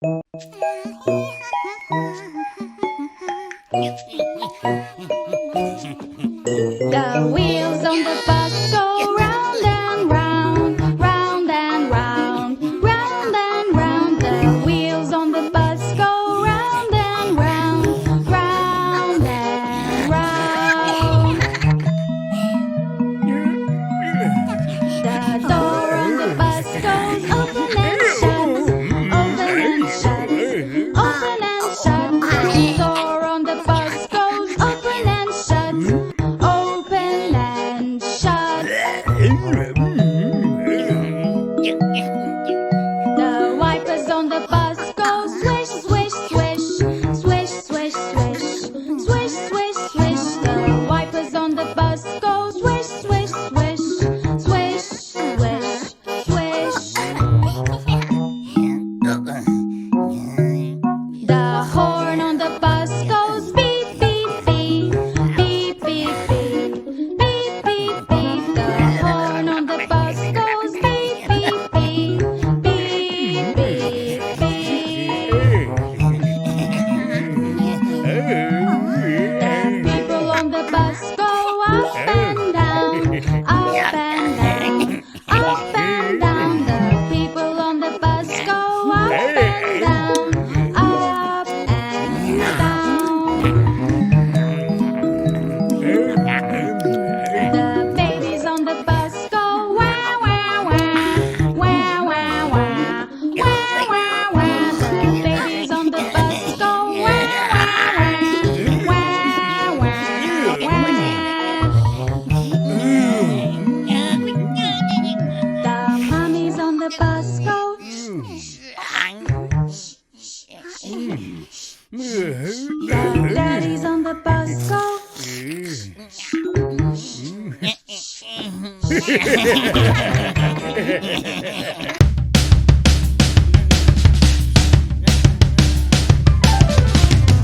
The wheels on the bus go round and round, round and round, round and round. The wheels on the bus go round and round, round and round. The door on the bus goes open and shut, open and shut, open and shut. The door on the bus goes open and shut, open and shut. The wipers on the bus go swish, swish, swish, swish, swish, swish, swish, swish, swish. The wipers on the bus go swish, swish, swish, swish, swish, swish. The horn on the bus goes beep, beep, beep, beep, beep, beep, beep, beep, beep. The horn on the bus goes beep, beep, beep, beep, beep, beep. The people on the bus go up and down, up and down, up and down. The people on the bus go up and down, up and down. The babies on the bus go wah, wah, wah, wah, wah, wah, wah, wah, wah. The babies on the bus go wah, wah, wah, wah, wah, wah. The mummies on the bus go the daddies on the bus go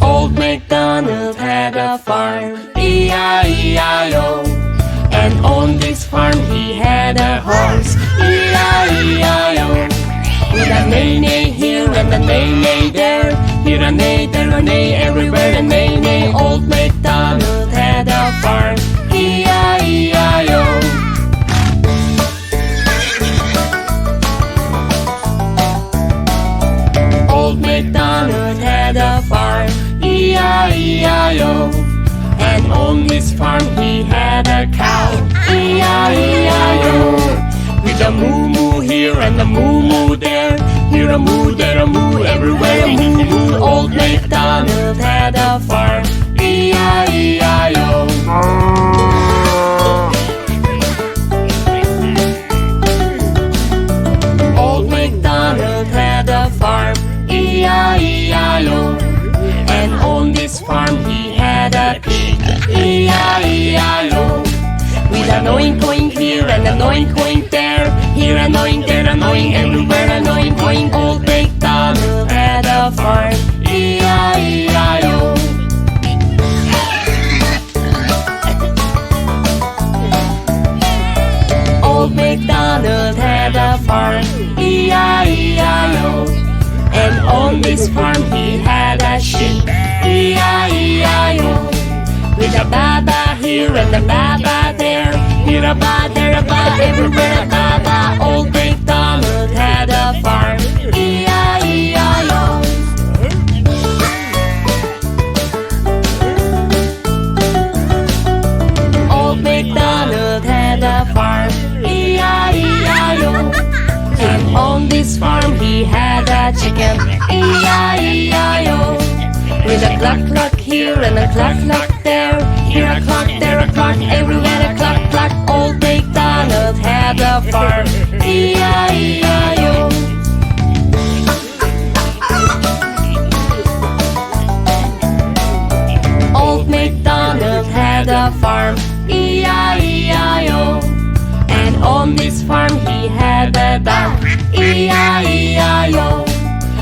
Old MacDonald had a farm, E-I-E-I-O. And on this farm he had a horse, E-I-E-I-O. With a neigh-neigh here and a neigh-neigh there, here a neigh, there a neigh, everywhere a neigh-neigh. Old MacDonald had a farm, E-I-E-I-O. Old MacDonald had a farm, E-I-E-I-O. And on this farm he had a cow, E-I-E-I-O. With a moo-moo here and a moo-moo there, here a moo, there a moo, everywhere a moo-moo. Old MacDonald had a farm, E-I-E-I-O. Old MacDonald had a farm, E-I-E-I-O. And on this farm he had a pig, E-I-E-I-O. With an oink oink here and an oink oink there, here an oink, there an oink, everywhere an oink oink. Old MacDonald had a farm, E-I-E-I-O. Old MacDonald had a farm, E-I-E-I-O. And on this farm he had a sheep, E-I-E-I-O. With a ba-ba here and a ba-ba there, here a ba, there a ba, everywhere a ba-ba. Old MacDonald had a farm, E-I-E-I-O. Old MacDonald had a farm, E-I-E-I-O. And on this farm he had a chicken, E-I-E-I-O. With a cluck cluck here and a cluck cluck there, here a clock, there a clock, everywhere a clock clock. Old MacDonald had a farm, E-I-E-I-O. Old MacDonald had a farm, E-I-E-I-O. And on this farm he had a dog, E-I-E-I-O.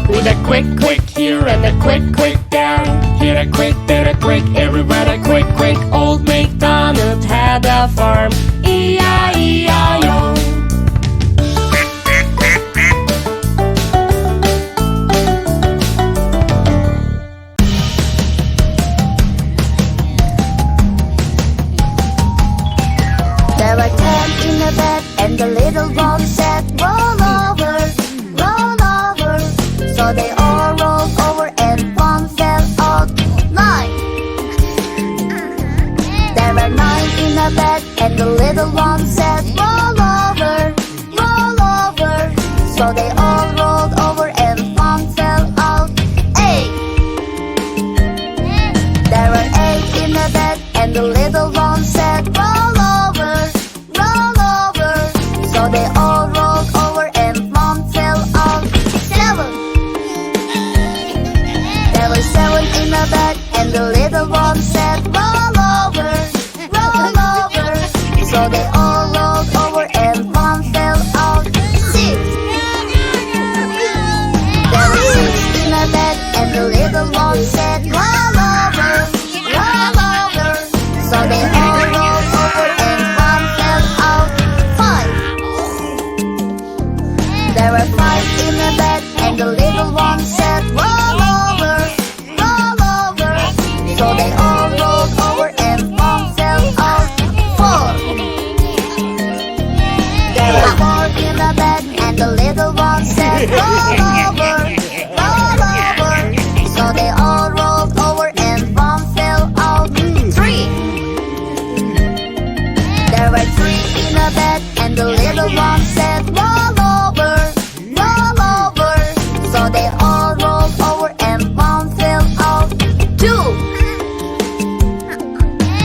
With a quick quick here and a quick quick there, here a quick, there a quick, everywhere a quick quick. Old MacDonald had a farm, E-I-E-I-O. So they all rolled over and one fell out. 9. There were 9 in a bed, and the little one said, roll over, roll over. So they all rolled over and one fell out. 8. There were 8 in a bed, and the little one said, roll over, roll over. So they all rolled over and one fell out. 7. There were 7 in a bed, and the little one said, roll over, roll over. So they all rolled over and one fell out. 6. There were 6 in a bed, and the little one said, roll over, roll over. So they all rolled over and one fell out. 5. There were 5 in a bed, and the little one said, roll over, roll over. So they all rolled over and one fell out. 4. There were 4 in a bed, and the little one said, roll over, roll over. So they all rolled over and one fell out. 3. There were 3 in a bed, and the little one said, roll over, roll over. So they all rolled over and one fell out. 2.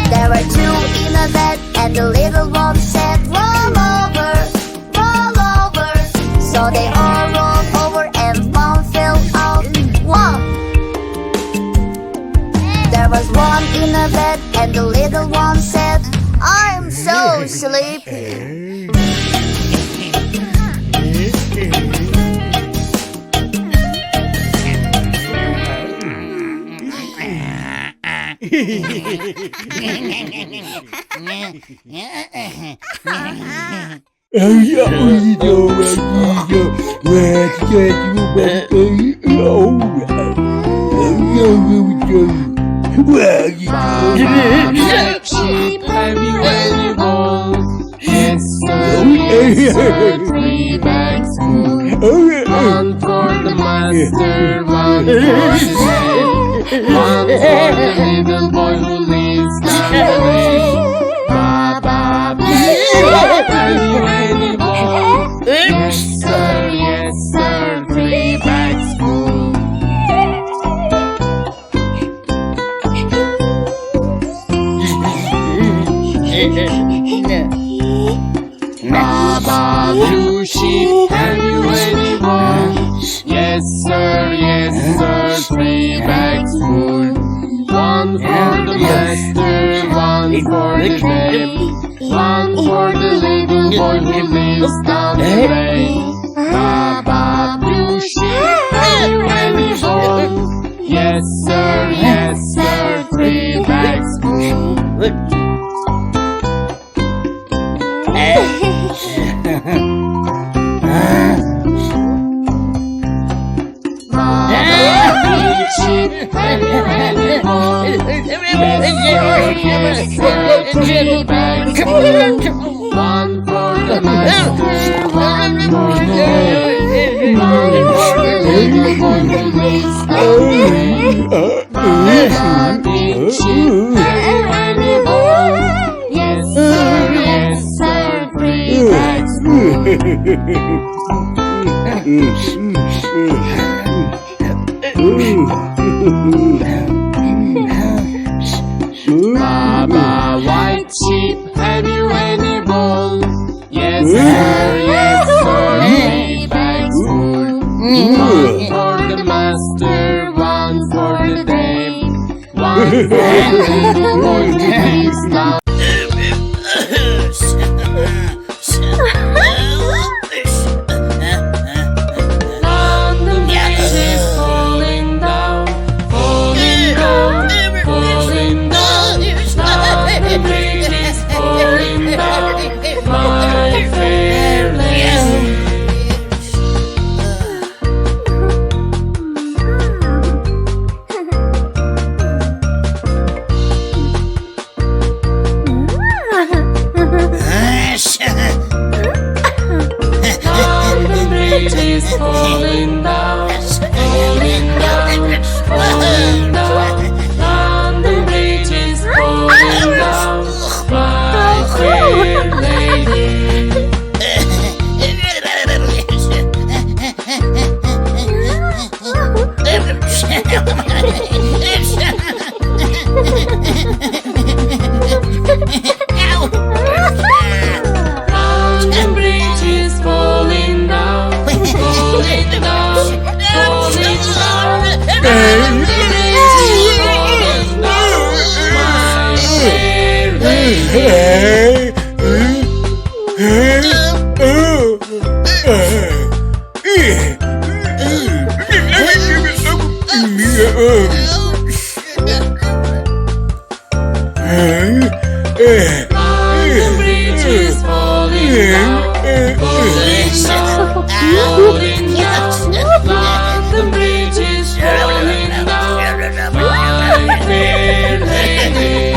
There were 2 in a bed, and the little one said, roll over, roll over. So they all rolled over and one fell out. 1. There was 1 in a bed, and the little one said, I'm so sleepy. Sheep, have you any balls? Yes sir, yes sir, 3 bags full. 1 for the master, 1 for the slave, 1 for the little boy who lives down the lane. Baba, sheep, have you any balls? Yes sir, 3 bags full. Baba, blue sheep, have you any wool? Yes sir, 3 bags full. 1 for the master, 1 for the babe, 1 for the little boy who lives down the lane. Baba, blue sheep, have you any wool? Yes sir, 3 bags full. Sheep, have you any wool? Yes sir, 3 bags full. 1 for the master, 1 for the babe, 1 for the little boy who lives down the lane. Baba, big sheep, have you any wool? Yes sir, 3 bags full. Baba, white sheep, have you any wool? Yes sir, 3 bags full. 1 for the master, 1 for the babe, 1 for the little boy who lives down. The bridge is falling down, falling down, falling down. The bridge is falling down, my fair lady.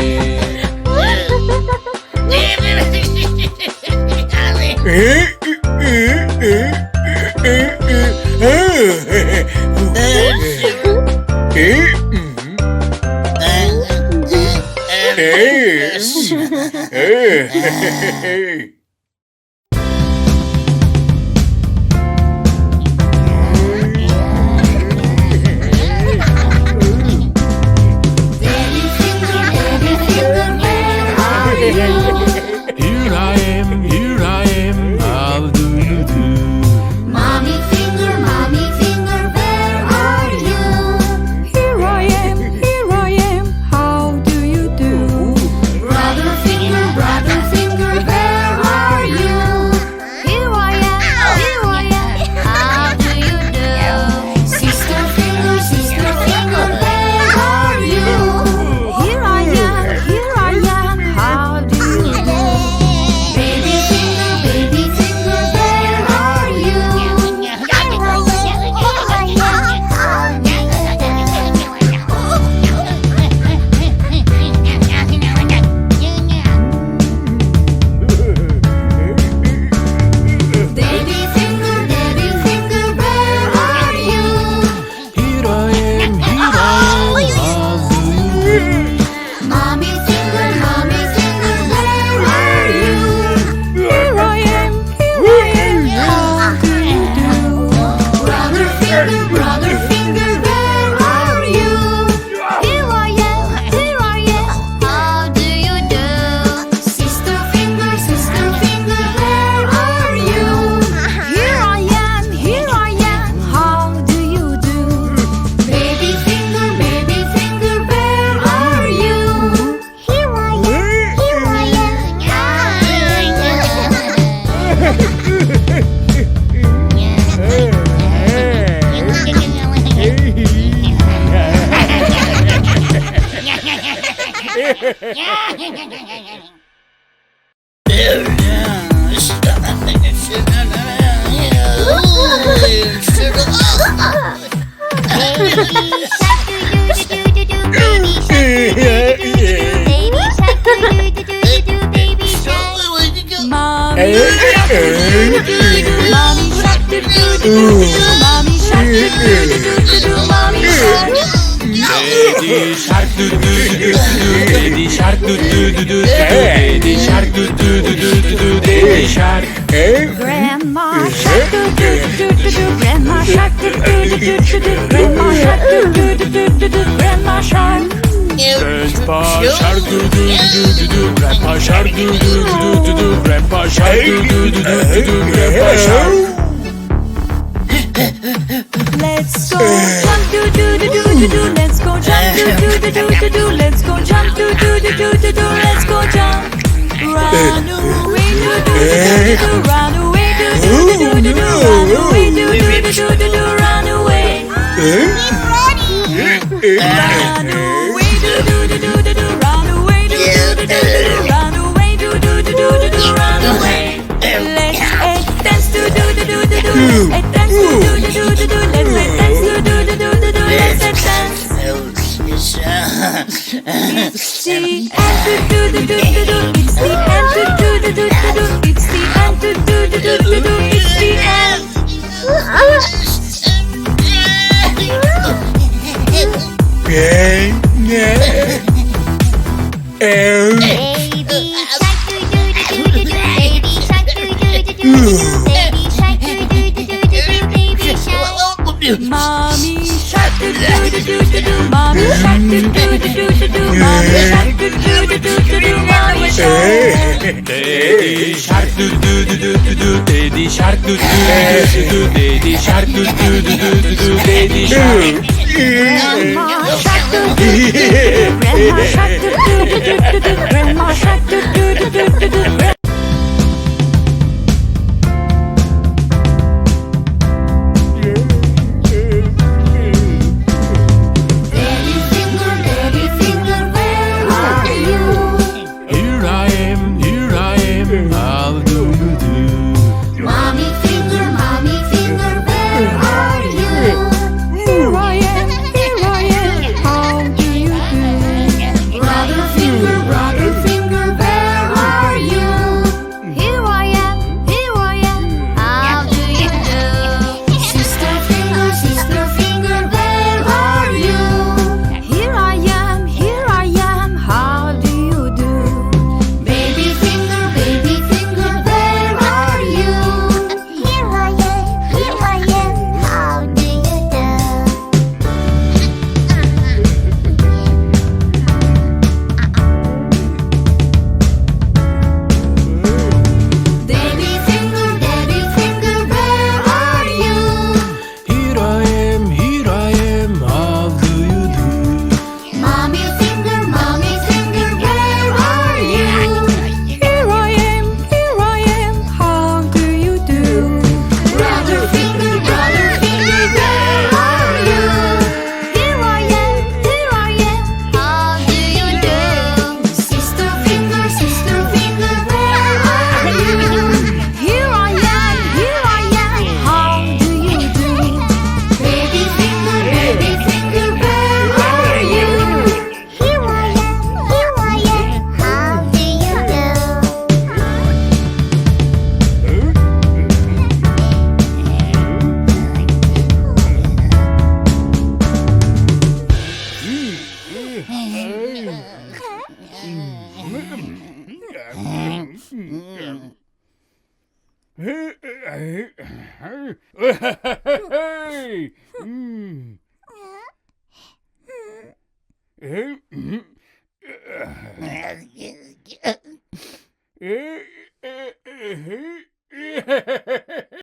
Here I am, how do you do? Mommy finger, where are you? Here I am, how do you do? Brother finger, where are you? Here I am, how do you do? Sister finger, where are you? Here I am, how do you do? Baby finger, where are you? Baby finger, where are you? Here I am, how do you do? Mommy finger, where are you? Here I am, how do you do? Brother finger, where are you? Here I am, how do you do? Sister finger, where are you? Here I am, how do you do? Baby finger, where are you? Here I Mommy shark do do do do, mommy shark do do do do, mommy shark do do do do, mommy shark. Daddy shark do do do do, daddy shark do do do do, daddy shark do do do do, daddy shark. Grandma shark do do do do do, grandma shark do do do do do, grandma shark do do do do do, grandma shark. Grandpa shark do do do do do, grandpa shark do do do do do, grandpa shark do do do do do, grandpa shark. Let's go jump do do do do do do, let's go jump do do do do do do, let's go jump do do do do do do, let's go jump. Run away do do do do, run away do do do do do, run away do do do do do, run away. Run away do do do do do do, run away do do do do do, run away do do do do do do, run away. Let's dance do do do do do do, let's dance do do do do do do, let's dance do do do do do do, let's dance. It's the end to do do do do do, it's the end to do do do do do, it's the end to do do do do do, it's the end. Mommy shark do do do do do do, mommy shark do do do do do do, mommy shark do do do do do do, mommy shark. Daddy shark do do do do do do, daddy shark do do do do do, daddy shark do do do do do do, daddy shark. Grandma shark do do do do do, grandma shark do do do do do, grandma shark do do do do do do.